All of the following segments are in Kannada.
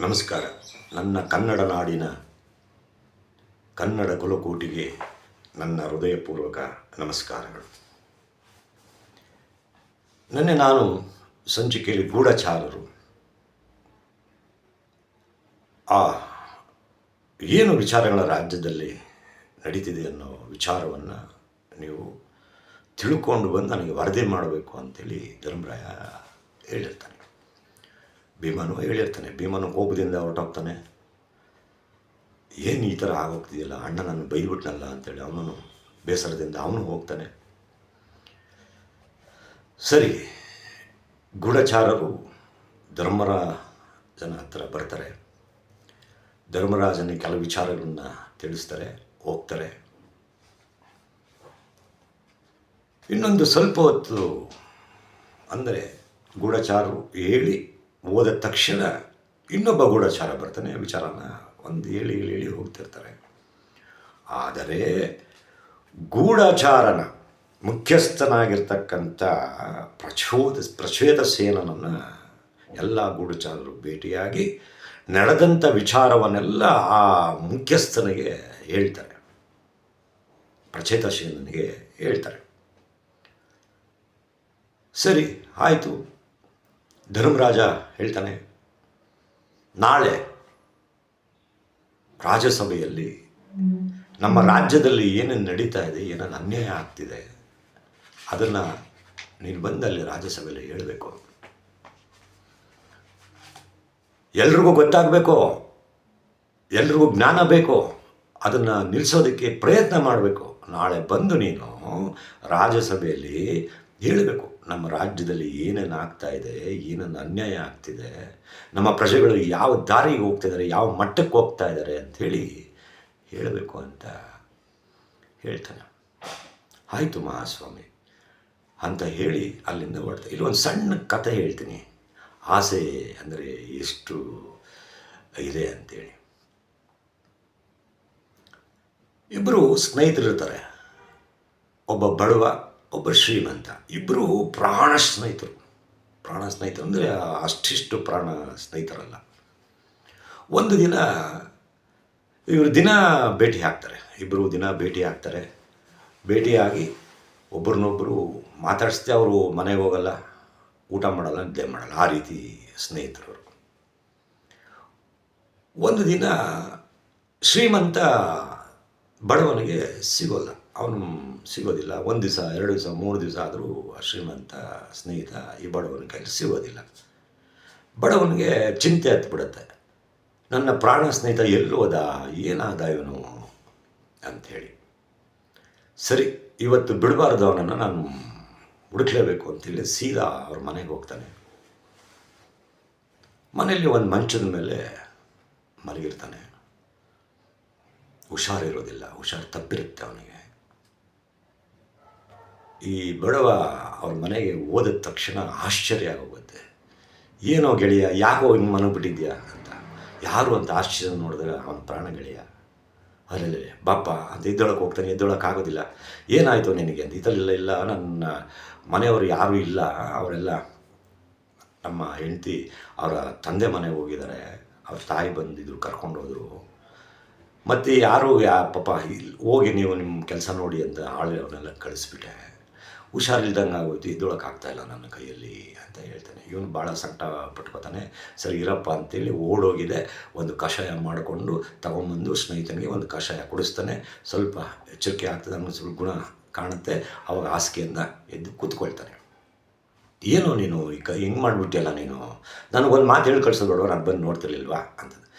ನಮಸ್ಕಾರ. ನನ್ನ ಕನ್ನಡ ನಾಡಿನ ಕನ್ನಡ ಕುಲಕೋಟಿಗೆ ನನ್ನ ಹೃದಯಪೂರ್ವಕ ನಮಸ್ಕಾರಗಳು. ನಿನ್ನೆ ನಾನು ಸಂಚಿಕೆಯಲ್ಲಿ ಗೂಢಚಾರರು ಏನು ವಿಚಾರಗಳ ರಾಜ್ಯದಲ್ಲಿ ನಡೀತಿದೆ ಅನ್ನೋ ವಿಚಾರವನ್ನು ನೀವು ತಿಳ್ಕೊಂಡು ಬಂದು ನನಗೆ ವರದಿ ಮಾಡಬೇಕು ಅಂಥೇಳಿ ಧರ್ಮರಾಯ ಹೇಳಿರ್ತಾನೆ. ಭೀಮನು ಹೇಳಿರ್ತಾನೆ. ಭೀಮನು ಕೋಪದಿಂದ ಹೊರಟೋಗ್ತಾನೆ. ಏನು ಈ ಥರ ಆಗೋಗ್ತಿದೆಯಲ್ಲ, ಅಣ್ಣ ನಾನು ಬೈದ್ಬಿಟ್ನಲ್ಲ ಅಂತೇಳಿ ಅವನು ಬೇಸರದಿಂದ ಅವನು ಹೋಗ್ತಾನೆ. ಸರಿ, ಗೂಢಚಾರರು ಧರ್ಮರಾಜನ ಹತ್ರ ಬರ್ತಾರೆ. ಧರ್ಮರಾಜನಿಗೆ ಕೆಲವು ವಿಚಾರಗಳನ್ನು ತಿಳಿಸ್ತಾರೆ, ಹೋಗ್ತಾರೆ. ಇನ್ನೊಂದು ಸ್ವಲ್ಪ ಹೊತ್ತು ಅಂದರೆ ಗೂಢಚಾರರು ಹೇಳಿ ಹೋದ ತಕ್ಷಣ ಇನ್ನೊಬ್ಬ ಗೂಢಚಾರ ಬರ್ತಾನೆ. ವಿಚಾರನ ಒಂದು ಹೇಳಿ ಹೋಗ್ತಿರ್ತಾರೆ. ಆದರೆ ಗೂಢಚಾರನ ಮುಖ್ಯಸ್ಥನಾಗಿರ್ತಕ್ಕಂಥ ಪ್ರಚೇತಸೇನನನ್ನು ಎಲ್ಲ ಗೂಢಚಾರರು ಭೇಟಿಯಾಗಿ ನಡೆದಂಥ ವಿಚಾರವನ್ನೆಲ್ಲ ಆ ಮುಖ್ಯಸ್ಥನಿಗೆ ಹೇಳ್ತಾರೆ, ಪ್ರಚೇತಸೇನನಿಗೆ ಹೇಳ್ತಾರೆ. ಸರಿ ಆಯಿತು. ಧರ್ಮರಾಜ ಹೇಳ್ತಾನೆ, ನಾಳೆ ರಾಜ್ಯಸಭೆಯಲ್ಲಿ ನಮ್ಮ ರಾಜ್ಯದಲ್ಲಿ ಏನೇನು ನಡೀತಾ ಇದೆ, ಏನೇನು ಅನ್ಯಾಯ ಆಗ್ತಿದೆ, ಅದನ್ನು ನೀನು ಬಂದಲ್ಲಿ ರಾಜ್ಯಸಭೆಯಲ್ಲಿ ಹೇಳಬೇಕು. ಎಲ್ರಿಗೂ ಗೊತ್ತಾಗಬೇಕು, ಎಲ್ರಿಗೂ ಜ್ಞಾನ ಬೇಕು, ಅದನ್ನು ನಿಲ್ಲಿಸೋದಕ್ಕೆ ಪ್ರಯತ್ನ ಮಾಡಬೇಕು. ನಾಳೆ ಬಂದು ನೀನು ರಾಜ್ಯಸಭೆಯಲ್ಲಿ ಹೇಳಬೇಕು, ನಮ್ಮ ರಾಜ್ಯದಲ್ಲಿ ಏನೇನು ಆಗ್ತಾ ಇದೆ, ಏನೇನು ಅನ್ಯಾಯ ಆಗ್ತಿದೆ, ನಮ್ಮ ಪ್ರಜೆಗಳು ಯಾವ ದಾರಿಗೆ ಹೋಗ್ತಿದ್ದಾರೆ, ಯಾವ ಮಟ್ಟಕ್ಕೆ ಹೋಗ್ತಾ ಇದ್ದಾರೆ ಅಂಥೇಳಿ ಹೇಳಬೇಕು ಅಂತ ಹೇಳ್ತಾನೆ. ಆಯಿತು ಮಹಾಸ್ವಾಮಿ ಅಂತ ಹೇಳಿ ಅಲ್ಲಿಂದ ಹೊರಡ್ತಾರೆ. ಇಲ್ಲಿ ಒಂದು ಸಣ್ಣ ಕಥೆ ಹೇಳ್ತೀನಿ, ಆಸೆ ಅಂದರೆ ಎಷ್ಟು ಇದೆ ಅಂಥೇಳಿ. ಇಬ್ಬರು ಸ್ನೇಹಿತರಿರ್ತಾರೆ, ಒಬ್ಬ ಬಡವ, ಒಬ್ಬ ಶ್ರೀಮಂತ. ಇಬ್ಬರು ಪ್ರಾಣ ಸ್ನೇಹಿತರು ಅಂದರೆ ಅಷ್ಟಿಷ್ಟು ಪ್ರಾಣ ಸ್ನೇಹಿತರಲ್ಲ. ಒಂದು ದಿನ ಇವರು ದಿನ ಭೇಟಿ ಆಗ್ತಾರೆ. ಇಬ್ಬರು ದಿನ ಭೇಟಿ ಆಗ್ತಾರೆ. ಭೇಟಿಯಾಗಿ ಒಬ್ರನ್ನೊಬ್ಬರು ಮಾತಾಡಿಸ್ದೆ ಅವರು ಮನೆಗೆ ಹೋಗಲ್ಲ, ಊಟ ಮಾಡಲ್ಲ, ನಿದ್ದೆ ಮಾಡಲ್ಲ, ಆ ರೀತಿ ಸ್ನೇಹಿತರು. ಒಂದು ದಿನ ಶ್ರೀಮಂತ ಬಡವನಿಗೆ ಸಿಗೋಲ್ಲ, ಅವನು ಸಿಗೋದಿಲ್ಲ. ಒಂದು ದಿವಸ, 2 ದಿವಸ, 3 ದಿವಸ ಆದರೂ ಆ ಶ್ರೀಮಂತ ಸ್ನೇಹಿತ ಈ ಬಡವನ ಕೈಲಿ ಸಿಗೋದಿಲ್ಲ. ಬಡವನಿಗೆ ಚಿಂತೆ ಹತ್ಬಿಡುತ್ತೆ, ನನ್ನ ಪ್ರಾಣ ಸ್ನೇಹಿತ ಎಲ್ಲೋದ, ಏನಾದ ಇವನು ಅಂಥೇಳಿ. ಸರಿ, ಇವತ್ತು ಬಿಡಬಾರ್ದು ಅವನನ್ನು, ನಾನು ಹುಡುಕ್ಲೇಬೇಕು ಅಂತೇಳಿ ಸೀದಾ ಅವ್ರ ಮನೆಗೆ ಹೋಗ್ತಾನೆ. ಮನೆಯಲ್ಲಿ ಒಂದು ಮಂಚದ ಮೇಲೆ ಮಲಗಿರ್ತಾನೆ. ಹುಷಾರಿರೋದಿಲ್ಲ, ಹುಷಾರು ತಪ್ಪಿರುತ್ತೆ ಅವನಿಗೆ. ಈ ಬಡವ ಅವ್ರ ಮನೆಗೆ ಹೋದ ತಕ್ಷಣ ಆಶ್ಚರ್ಯ ಆಗೋಗುತ್ತೆ. ಏನೋ ಗೆಳೆಯ, ಯಾಕೋ ಹಿಂಗೆ ಮನಗ್ಬಿಟ್ಟಿದ್ಯಾ ಅಂತ. ಯಾರು ಅಂತ ಆಶ್ಚರ್ಯ ನೋಡಿದಾಗ ಅವನ ಪ್ರಾಣ ಗೆಳೆಯ. ಅಲ್ಲೇ ಬಾಪ ಅಂತ ಎದ್ದೊಳಕ್ಕೆ ಹೋಗ್ತಾನೆ. ಎದ್ದೊಳಕ್ಕಾಗೋದಿಲ್ಲ. ಏನಾಯಿತು ನಿನಗೆ ಅಂತ. ಇಲ್ಲ, ನನ್ನ ಮನೆಯವರು ಯಾರೂ ಇಲ್ಲ, ಅವರೆಲ್ಲ ನಮ್ಮ ಹೆಂಡತಿ ಅವರ ತಂದೆ ಮನೆಗೆ ಹೋಗಿದ್ದಾರೆ, ಅವ್ರ ತಾಯಿ ಬಂದಿದ್ರು, ಕರ್ಕೊಂಡೋದ್ರು. ಮತ್ತು ಯಾರು ಪಾಪ ಹೋಗಿ ನೀವು ನಿಮ್ಮ ಕೆಲಸ ನೋಡಿ ಅಂತ ಅವನ್ನೆಲ್ಲ ಕಳಿಸ್ಬಿಟ್ಟೆ. ಹುಷಾರಿಲ್ದಂಗೆ ಆಗೋಯ್ತು, ಎದ್ದೊಳಕ್ಕಾಗ್ತಾಯಿಲ್ಲ ನನ್ನ ಕೈಯಲ್ಲಿ ಅಂತ ಹೇಳ್ತಾನೆ. ಇವನು ಭಾಳ ಸಂಕಟ ಪಟ್ಕೋತಾನೆ. ಸರಿ ಇರಪ್ಪ ಅಂತೇಳಿ ಓಡೋಗಿದೆ. ಒಂದು ಕಷಾಯ ಮಾಡಿಕೊಂಡು ತಗೊಂಬಂದು ಸ್ನೇಹಿತನಿಗೆ ಒಂದು ಕಷಾಯ ಕುಡಿಸ್ತಾನೆ. ಸ್ವಲ್ಪ ಎಚ್ಚರಿಕೆ ಆಗ್ತದೆ, ಅನ್ನೋ ಸ್ವಲ್ಪ ಗುಣ ಕಾಣುತ್ತೆ. ಅವಾಗ ಹಾಸಿಗೆಯಿಂದ ಎದ್ದು ಕೂತ್ಕೊಳ್ತಾನೆ. ಏನೋ ನೀನು ಹೆಂಗೆ ಮಾಡಿಬಿಟ್ಟಿಯಲ್ಲ ನೀನು, ನನಗೊಂದು ಮಾತು ಹೇಳಿ ಕಳಿಸೋದು, ನಾನು ಬಂದು ನೋಡ್ತಿರ್ಲಿಲ್ವಾ ಅಂತ.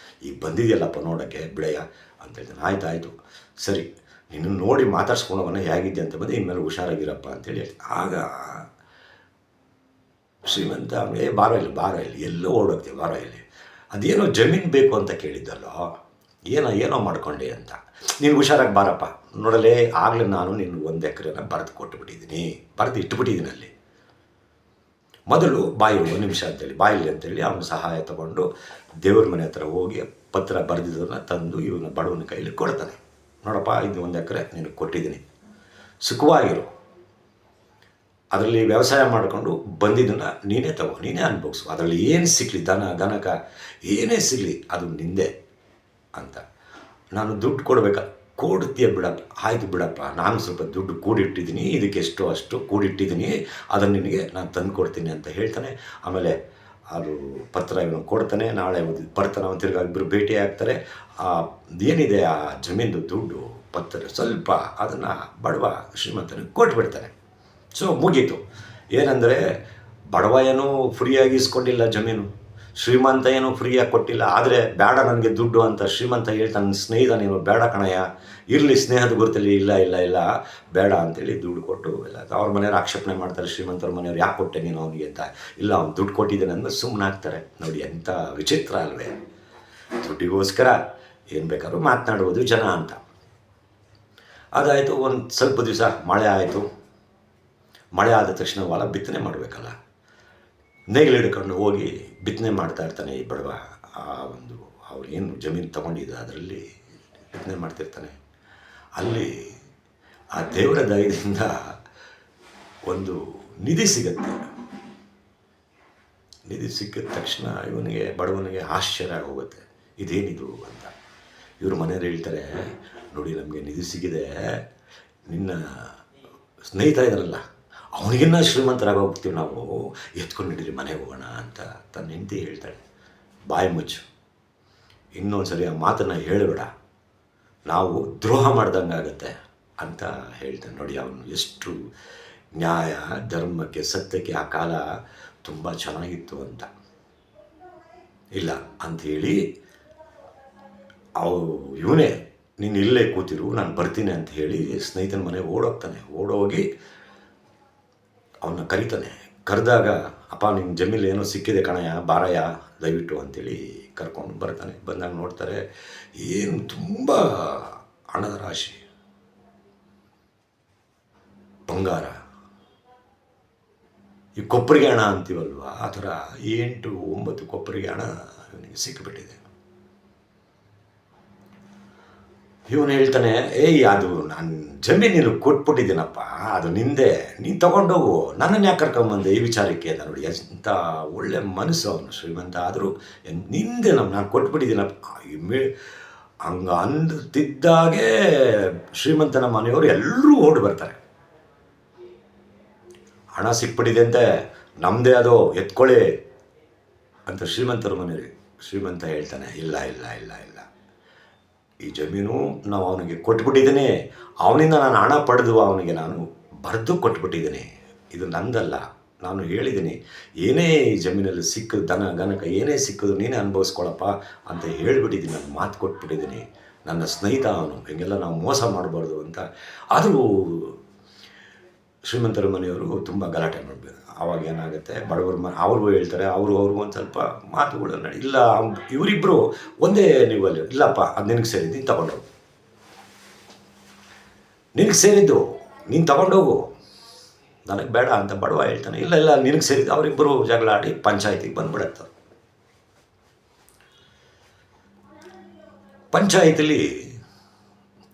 ಈಗ ಬಂದಿದೆಯಲ್ಲಪ್ಪ ನೋಡೋಕ್ಕೆ, ಬಿಡೆಯ ಅಂತ ಹೇಳ್ತಾನೆ. ಆಯಿತು ಸರಿ, ನಿನ್ನ ನೋಡಿ ಮಾತಾಡ್ಸ್ಕೊಂಡವನ್ನ ಹೇಗಿದ್ದೆ ಅಂತ ಬಂದು ಇನ್ಮೇಲೆ ಹುಷಾರಾಗಿರಪ್ಪ ಅಂತೇಳಿ ಹೇಳ್ತೀನಿ. ಆಗ ಶ್ರೀಮಂತ ಬಾರೋ ಇಲ್ಲಿ ಎಲ್ಲೋ ಓಡೋಗ್ತೀವಿ, ಬಾರೋ ಇಲ್ಲಿ. ಅದೇನೋ ಜಮೀನು ಬೇಕು ಅಂತ ಕೇಳಿದ್ದಲ್ಲೋ, ಏನೋ ಮಾಡ್ಕೊಂಡೆ ಅಂತ. ನೀನು ಹುಷಾರಾಗಿ ಬಾರಪ್ಪ. ನೋಡಲೇ ಆಗಲೇ ನಾನು ನಿನ್ನ 1 ಎಕರೆನ ಬರೆದು ಕೊಟ್ಟುಬಿಟ್ಟಿದ್ದೀನಿ, ಬರೆದು ಇಟ್ಟುಬಿಟ್ಟಿದ್ದೀನಿ ಅಲ್ಲಿ. ಮೊದಲು ಒಂದು ನಿಮಿಷ ಅಂತೇಳಿ ಬಾಯಿಲಿ ಅಂತೇಳಿ ಅವನ ಸಹಾಯ ತಗೊಂಡು ದೇವ್ರ ಮನೆ ಹತ್ರ ಹೋಗಿ ಪತ್ರ ಬರೆದಿದ್ದನ್ನು ತಂದು ಇವನ ಬಡವನ ಕೈಲಿ ಕೊಡ್ತಾನೆ. ನೋಡಪ್ಪ, ಇದು 1 ಎಕರೆ ನಿನಗೆ ಕೊಟ್ಟಿದ್ದೀನಿ, ಸುಖವಾಗಿರು. ಅದರಲ್ಲಿ ವ್ಯವಸಾಯ ಮಾಡಿಕೊಂಡು ಬಂದಿದ್ದನ್ನು ನೀನೇ ತಗೋ, ನೀನೇ ಅನುಭವಿಸು, ಅದರಲ್ಲಿ ಏನು ಸಿಗಲಿ, ದನ ಗನಕ ಏನೇ ಸಿಗಲಿ ಅದು ನಿಂದೆ ಅಂತ. ನಾನು ದುಡ್ಡು ಕೊಡಬೇಕಾ? ಕೊಡ್ತೀಯ ಬಿಡಪ್ಪ, ಆಯಿತು ಬಿಡಪ್ಪ, ನಾನು ಸ್ವಲ್ಪ ದುಡ್ಡು ಕೂಡಿಟ್ಟಿದ್ದೀನಿ, ಇದಕ್ಕೆ ಎಷ್ಟೋ ಅಷ್ಟು ಕೂಡಿಟ್ಟಿದ್ದೀನಿ, ಅದನ್ನು ನಿನಗೆ ನಾನು ತಂದು ಕೊಡ್ತೀನಿ ಅಂತ ಹೇಳ್ತಾನೆ. ಆಮೇಲೆ ಅದು ಪತ್ರ ಇವನು ಕೊಡ್ತಾನೆ. ನಾಳೆ ಬರ್ತಾನೆ, ಅವನು ತಿರ್ಗಿ ಇಬ್ಬರು ಭೇಟಿ ಆಗ್ತಾರೆ. ಏನಿದೆ ಆ ಜಮೀನು ದುಡ್ಡು ಪತ್ರ ಸ್ವಲ್ಪ ಅದನ್ನು ಬಡವ ಶ್ರೀಮಂತನಿಗೆ ಕೊಟ್ಬಿಡ್ತಾನೆ. ಸೊ ಮುಗೀತು. ಏನಂದರೆ ಬಡವ ಏನೂ ಫ್ರೀಯಾಗಿ ಇಸ್ಕೊಂಡಿಲ್ಲ ಜಮೀನು, ಶ್ರೀಮಂತ ಏನೂ ಫ್ರೀಯಾಗಿ ಕೊಟ್ಟಿಲ್ಲ. ಆದರೆ ಬೇಡ ನನಗೆ ದುಡ್ಡು ಅಂತ ಶ್ರೀಮಂತ ಹೇಳ್ತಾನೆ. ನನ್ನ ಸ್ನೇಹಿತ ನೀನು ಬೇಡ ಕಣಯ್ಯ, ಇರಲಿ ಸ್ನೇಹದ ಗುರುತಲ್ಲಿ, ಇಲ್ಲ ಇಲ್ಲ ಇಲ್ಲ ಬೇಡ ಅಂತೇಳಿ ದುಡ್ಡು ಕೊಟ್ಟು ಎಲ್ಲ ಅವ್ರ ಮನೆಯವ್ರು ಆಕ್ಷೇಪಣೆ ಮಾಡ್ತಾರೆ. ಶ್ರೀಮಂತರ ಮನೆಯವ್ರು ಯಾಕೆ ಕೊಟ್ಟೆ ನೀನು ಅವನಿಗೆ ಅಂತ. ಇಲ್ಲ ಅವ್ನು ದುಡ್ಡು ಕೊಟ್ಟಿದ್ದಾನೆ ಅಂದ್ರೆ ಸುಮ್ಮನಾಗ್ತಾರೆ. ನೋಡಿ ಎಂಥ ವಿಚಿತ್ರ ಅಲ್ವೇ. ದುಡ್ಡಿಗೋಸ್ಕರ ಏನು ಬೇಕಾದ್ರೂ ಮಾತನಾಡುವುದು ಜನ ಅಂತ. ಅದಾಯಿತು. ಒಂದು ಸ್ವಲ್ಪ ದಿವಸ ಮಳೆ ಆಯಿತು. ಮಳೆ ಆದ ತಕ್ಷಣ ಹೊಲ ಬಿತ್ತನೆ ಮಾಡಬೇಕಲ್ಲ, ನೇಗಿಲು ಹಿಡ್ಕೊಂಡು ಹೋಗಿ ಬಿತ್ತನೆ ಮಾಡ್ತಾ ಇರ್ತಾನೆ ಈ ಬಡವ. ಆ ಒಂದು ಅವ್ರು ಏನು ಜಮೀನು ತೊಗೊಂಡಿದ್ದ ಅದರಲ್ಲಿ ಬಿತ್ತನೆ ಮಾಡ್ತಿರ್ತಾನೆ. ಅಲ್ಲಿ ಆ ದೇವರ ದಯದಿಂದ ಒಂದು ನಿಧಿ ಸಿಗತ್ತೆ. ನಿಧಿ ಸಿಕ್ಕಿದ ತಕ್ಷಣ ಇವನಿಗೆ, ಬಡವನಿಗೆ ಆಶ್ಚರ್ಯ ಆಗೋಗುತ್ತೆ, ಇದೇನಿದು ಅಂತ. ಇವ್ರ ಮನೆಯವ್ರು ಹೇಳ್ತಾರೆ, ನೋಡಿ ನಮಗೆ ನಿಧಿ ಸಿಗಿದೆ, ನಿನ್ನ ಸ್ನೇಹಿತ ಇದ್ದಾರಲ್ಲ ಅವನಿಗಿನ್ನ ಶ್ರೀಮಂತರಾಗೋಗ್ತೀವಿ ನಾವು, ಎತ್ಕೊಂಡಿದ್ದೀರಿ ಮನೆಗೆ ಹೋಗೋಣ ಅಂತ ತನ್ನ ಹೆಂಡತಿ ಹೇಳ್ತಾಳೆ. ಬಾಯಿ ಮುಚ್ಚು, ಇನ್ನೊಂದು ಸರಿ ಆ ಮಾತನ್ನು ಹೇಳಬೇಡ, ನಾವು ದ್ರೋಹ ಮಾಡ್ದಂಗೆ ಆಗುತ್ತೆ ಅಂತ ಹೇಳ್ತಾನೆ. ನೋಡಿ ಅವನು ಎಷ್ಟು ನ್ಯಾಯ ಧರ್ಮಕ್ಕೆ ಸತ್ಯಕ್ಕೆ ಆ ಕಾಲ ತುಂಬ ಚೆನ್ನಾಗಿತ್ತು ಅಂತ. ಇಲ್ಲ ಅಂಥೇಳಿ ಇವನೇ ನೀನು ಇಲ್ಲೇ ಕೂತಿರು, ನಾನು ಬರ್ತೀನಿ ಅಂತ ಹೇಳಿ ಸ್ನೇಹಿತನ ಮನೆಗೆ ಓಡೋಗ್ತಾನೆ. ಓಡೋಗಿ ಅವನ್ನ ಕರೀತಾನೆ. ಕರೆದಾಗ, ಅಪ್ಪ ನಿನ್ನ ಜಮೀನು ಏನೋ ಸಿಕ್ಕಿದೆ ಕಣಯ್ಯ, ಬಾರಯ್ಯ ದಯವಿಟ್ಟು ಅಂತೇಳಿ ಕರ್ಕೊಂಡು ಬರ್ತಾನೆ. ಬಂದಾಗ ನೋಡ್ತಾರೆ, ಏನು ತುಂಬ ಹಣದ ರಾಶಿ, ಬಂಗಾರ, ಈ ಕೊಪ್ಪರಿಗೆ ಹಣ ಅಂತೀವಲ್ವ ಆ ಥರ 8-9 ಕೊಪ್ಪರಿಗೆ ಹಣ ಇವನಿಗೆ ಸಿಕ್ಕಿಬಿಟ್ಟಿದೆ. ಇವನು ಹೇಳ್ತಾನೆ, ಏಯ್ ಅದು ನಾನು ಜಮೀನು ನೀನು ಕೊಟ್ಬಿಟ್ಟಿದ್ದೀನಪ್ಪ, ಅದು ನಿಂದೆ, ನೀನು ತೊಗೊಂಡೋಗು, ನನ್ನನ್ನು ಯಾಕೆ ಕರ್ಕೊಂಬಂದೆ ಈ ವಿಚಾರಕ್ಕೆ ಅಂತ. ನೋಡಿ ಎಂಥ ಒಳ್ಳೆ ಮನಸ್ಸು ಅವನು, ಶ್ರೀಮಂತ ಆದರೂ ನಿಂದೆ ನಾನು ಕೊಟ್ಬಿಟ್ಟಿದ್ದೀನಪ್ಪ. ಹಂಗೆ ಅಂದಿದ್ದಾಗೆ ಶ್ರೀಮಂತನ ಮನೆಯವರು ಎಲ್ಲರೂ ಓಡಿ ಬರ್ತಾರೆ. ಹಣ ಸಿಕ್ಬಿಟ್ಟಿದೆ ಅಂತೆ, ನಮ್ಮದೇ ಅದು, ಎತ್ಕೊಳ್ಳಿ ಅಂತ ಶ್ರೀಮಂತರ ಮನೆಯವ್ರಿಗೆ. ಶ್ರೀಮಂತ ಹೇಳ್ತಾನೆ, ಇಲ್ಲ ಇಲ್ಲ ಇಲ್ಲ ಇಲ್ಲ, ಈ ಜಮೀನು ನಾವು ಅವನಿಗೆ ಕೊಟ್ಬಿಟ್ಟಿದ್ದೀನಿ, ಅವನಿಂದ ನಾನು ಹಣ ಪಡೆದು ಅವನಿಗೆ ನಾನು ಬರೆದು ಕೊಟ್ಬಿಟ್ಟಿದ್ದೀನಿ, ಇದು ನಂದಲ್ಲ. ನಾನು ಹೇಳಿದ್ದೀನಿ, ಏನೇ ಈ ಜಮೀನಲ್ಲಿ ಸಿಕ್ಕಿದ ದನ ಗನಕ ಏನೇ ಸಿಕ್ಕಿದ್ರು ನೀನೇ ಅನುಭವಿಸ್ಕೊಳಪ್ಪ ಅಂತ ಹೇಳಿಬಿಟ್ಟಿದ್ದೀನಿ, ನಾನು ಮಾತು ಕೊಟ್ಬಿಟ್ಟಿದ್ದೀನಿ. ನನ್ನ ಸ್ನೇಹಿತ ಅವನು, ಹೀಗೆಲ್ಲ ನಾವು ಮೋಸ ಮಾಡಬಾರ್ದು ಅಂತ. ಆದರೂ ಶ್ರೀಮಂತರ ಮನೆಯವರು ತುಂಬ ಗಲಾಟೆ ಮಾಡಬೇಕು. ಆವಾಗ ಏನಾಗುತ್ತೆ, ಬಡವ್ರ ಅವ್ರಿಗೂ ಹೇಳ್ತಾರೆ, ಅವ್ರಿಗೂ ಒಂದು ಸ್ವಲ್ಪ ಮಾತುಗಳು ಇಲ್ಲ, ಇವರಿಬ್ಬರು ಒಂದೇ ನೀವಲ್ಲಿ, ಇಲ್ಲಪ್ಪ ಅದು ನಿನಗೆ ಸೇರಿದ್ದು, ನೀನು ತಗೊಂಡೋಗು, ನಿನಗೆ ಸೇರಿದ್ದು ನೀನು ತಗೊಂಡೋಗು, ನನಗೆ ಬೇಡ ಅಂತ ಬಡವ ಹೇಳ್ತಾನೆ. ಇಲ್ಲ ಇಲ್ಲ ನಿನಗೆ ಸೇರಿದ್ದು. ಅವರಿಬ್ಬರು ಜಗಳ ಆಡಿ ಪಂಚಾಯತಿಗೆ ಬಂದುಬಿಡತ್ತೆ. ಪಂಚಾಯತಿಲಿ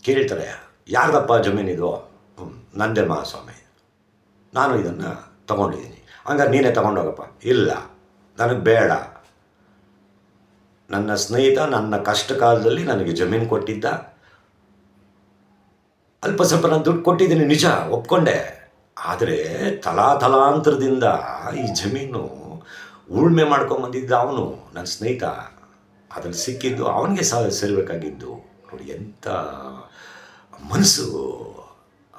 ಕೇಳ್ತಾರೆ, ಯಾರ್ದಪ್ಪ ಜಮೀನಿದು? ನಂದೇ ಮಹಾಸ್ವಾಮಿ, ನಾನು ಇದನ್ನು ತಗೊಂಡಿದ್ದೀನಿ, ಹಂಗಾರೆ ನೀನೇ ತಗೊಂಡೋಗಪ್ಪ. ಇಲ್ಲ ನನಗೆ ಬೇಡ, ನನ್ನ ಸ್ನೇಹಿತ ನನ್ನ ಕಷ್ಟ ಕಾಲದಲ್ಲಿ ನನಗೆ ಜಮೀನು ಕೊಟ್ಟಿದ್ದ, ಅಲ್ಪ ಸ್ವಲ್ಪ ನಾನು ದುಡ್ಡು ಕೊಟ್ಟಿದ್ದೀನಿ ನಿಜ, ಒಪ್ಕೊಂಡೆ. ಆದರೆ ತಲಾಂತರದಿಂದ ಈ ಜಮೀನು ಉಳುಮೆ ಮಾಡ್ಕೊಂಬಂದಿದ್ದ ಅವನು, ನನ್ನ ಸ್ನೇಹಿತ, ಅದ್ರಲ್ಲಿ ಸಿಕ್ಕಿದ್ದು ಅವನಿಗೆ ಸೇರಬೇಕಾಗಿದ್ದು. ನೋಡಿ ಎಂಥ ಮನಸ್ಸು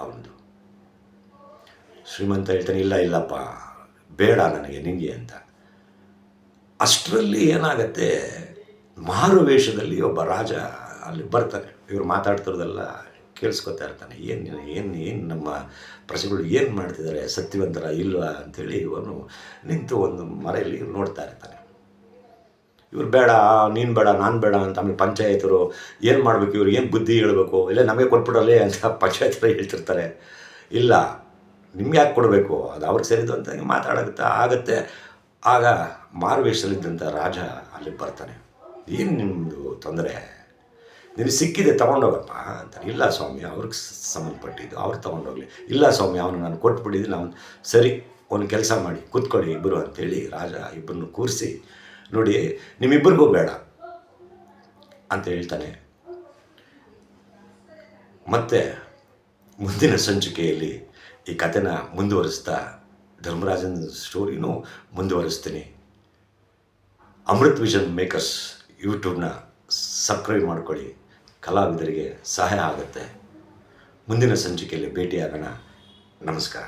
ಅವನದು. ಶ್ರೀಮಂತ ಹೇಳ್ತಾನೆ, ಇಲ್ಲ ಇಲ್ಲಪ್ಪ ಬೇಡ ನನಗೆ ನಿನಗೆ ಅಂತ. ಅಷ್ಟರಲ್ಲಿ ಏನಾಗತ್ತೆ, ಮಾರು ವೇಷದಲ್ಲಿ ಒಬ್ಬ ರಾಜ ಅಲ್ಲಿ ಬರ್ತಾನೆ. ಇವರು ಮಾತಾಡ್ತಿರೋದೆಲ್ಲ ಕೇಳಿಸ್ಕೊತಾ ಇರ್ತಾನೆ. ಏನು ನಮ್ಮ ಪ್ರಜೆಗಳು ಏನು ಮಾಡ್ತಿದ್ದಾರೆ, ಸತ್ಯವಂತರ ಇಲ್ವಾ ಅಂಥೇಳಿ ಇವನು ನಿಂತು ಒಂದು ಮರೆಯಲ್ಲಿ ನೋಡ್ತಾ ಇರ್ತಾನೆ. ಇವ್ರು ಬೇಡ, ನೀನು ಬೇಡ, ನಾನು ಬೇಡ ಅಂತ. ಆಮೇಲೆ ಪಂಚಾಯತರು ಏನು ಮಾಡಬೇಕು, ಇವ್ರು ಏನು ಬುದ್ಧಿ ಹೇಳಬೇಕು, ಇಲ್ಲ ನಮಗೆ ಕೊಟ್ಬಿಡಲೇ ಅಂತ ಪಂಚಾಯತರು ಹೇಳ್ತಿರ್ತಾರೆ. ಇಲ್ಲ ನಿಮ್ಗೆ ಯಾಕೆ ಕೊಡಬೇಕು, ಅದು ಅವ್ರಿಗೆ ಸೇರಿದ್ದು ಅಂತ ಆಗುತ್ತೆ. ಆಗ ಮಾರುವೇಷದಲ್ಲಿದ್ದಂಥ ರಾಜ ಅಲ್ಲಿ ಬರ್ತಾನೆ. ಏನು ನಿಮ್ಮದು ತೊಂದರೆ, ನಿನಗೆ ಸಿಕ್ಕಿದೆ ತೊಗೊಂಡೋಗಪ್ಪ ಅಂತಾರೆ. ಇಲ್ಲ ಸ್ವಾಮಿ ಅವ್ರಿಗೆ ಸಂಬಂಧಪಟ್ಟಿದ್ದು ಅವ್ರು ತೊಗೊಂಡೋಗ್ಲಿ. ಇಲ್ಲ ಸ್ವಾಮಿ ಅವನು ನಾನು ಕೊಟ್ಬಿಟ್ಟಿದ್ದೀನಿ, ಅವನು ಸರಿ ಒಂದು ಕೆಲಸ ಮಾಡಿ ಕೂತ್ಕೊಳ್ಳಿ ಇಬ್ಬರು ಅಂತೇಳಿ ರಾಜ ಇಬ್ಬರನ್ನು ಕೂರಿಸಿ, ನೋಡಿ ನಿಮ್ಮಿಬ್ಬರಿಗೂ ಬೇಡ ಅಂತ ಹೇಳ್ತಾನೆ. ಮತ್ತು ಮುಂದಿನ ಸಂಚಿಕೆಯಲ್ಲಿ ಈ ಕಥೆನ ಮುಂದುವರಿಸ್ತಾ ಧರ್ಮರಾಜನ ಸ್ಟೋರಿನೂ ಮುಂದುವರಿಸ್ತೀನಿ. ಅಮೃತ್ ವಿಷನ್ ಮೇಕರ್ಸ್ ಯೂಟ್ಯೂಬ್ನ ಸಬ್ಸ್ಕ್ರೈಬ್ ಮಾಡ್ಕೊಳ್ಳಿ, ಕಲಾವಿದರಿಗೆ ಸಹಾಯ ಆಗುತ್ತೆ. ಮುಂದಿನ ಸಂಚಿಕೆಯಲ್ಲಿ ಭೇಟಿಯಾಗೋಣ. ನಮಸ್ಕಾರ.